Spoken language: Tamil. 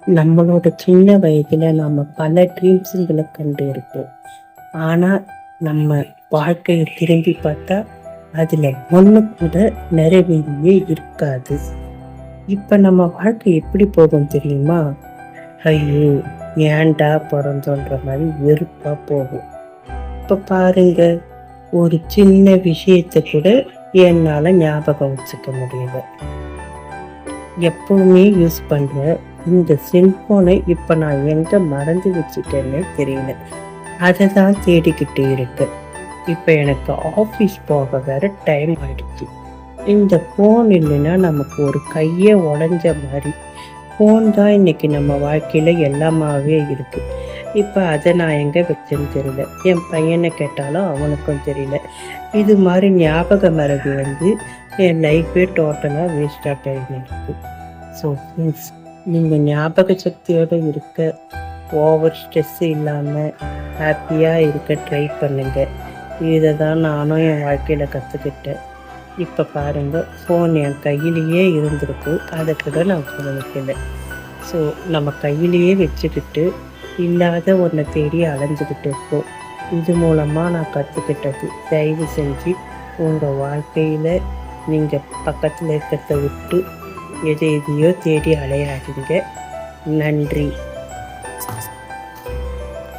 நம்மளோட சின்ன வயதில் நம்ம பல ட்ரீம்ஸுங்களை கண்டு இருப்போம். ஆனால் நம்ம வாழ்க்கையை திரும்பி பார்த்தா அதில் ஒன்று கூட நிறைவேறியே இருக்காது. இப்போ நம்ம வாழ்க்கை எப்படி போகும் தெரியுமா? ஐயோ, ஏன்டா பிறந்தோன்ற மாதிரி வெறுப்பாக போகும். இப்போ பாருங்க, ஒரு சின்ன விஷயத்தை கூட என்னால் ஞாபகம் வச்சுக்க முடியல. எப்பவுமே யூஸ் பண்ணுற இந்த செல்ஃபோனை இப்போ நான் எங்கே மறந்து வச்சுட்டேன்னு தெரியல. அதை தான் தேடிக்கிட்டு இருக்கேன். இப்போ எனக்கு ஆஃபீஸ் போக வேற டைம் ஆயிடுச்சு. இந்த ஃபோன் இல்லைன்னா நமக்கு ஒரு கையே உடஞ்ச மாதிரி. ஃபோன் தான் இன்னைக்கு நம்ம வாழ்க்கையில் எல்லாமாவே இருக்குது. இப்போ அதை நான் எங்கே வச்சேன்னு தெரியல. என் பையனை கேட்டாலும் அவனுக்கும் தெரியல. இது மாதிரி ஞாபக மறதி என் லைஃபே டோட்டலாக வேஸ்டாக போயிருக்கு. ஸோ மீன்ஸ் நீங்கள் ஞாபக சக்தியோடு இருக்க, ஓவர் ஸ்ட்ரெஸ்ஸு இல்லாமல் ஹாப்பியாக இருக்க ட்ரை பண்ணுங்கள். இதை தான் நானும் என் வாழ்க்கையில் கற்றுக்கிட்டேன். இப்போ பாருங்கள், ஃபோன் என் கையிலேயே இருந்திருக்கு, அதை கூட நான் கவனிக்கலை. ஸோ நம்ம கையிலேயே வச்சுக்கிட்டு இல்லாத ஒன்றை தேடி அலைஞ்சிக்கிட்டு இருக்கோம். இது மூலமாக நான் கற்றுக்கிட்டது, தயவு செஞ்சு உங்கள் வாழ்க்கையில் நீங்கள் பக்கத்தில் இருக்கிறத விட்டு எதையோ தேடி அலையாதீங்க. நன்றி.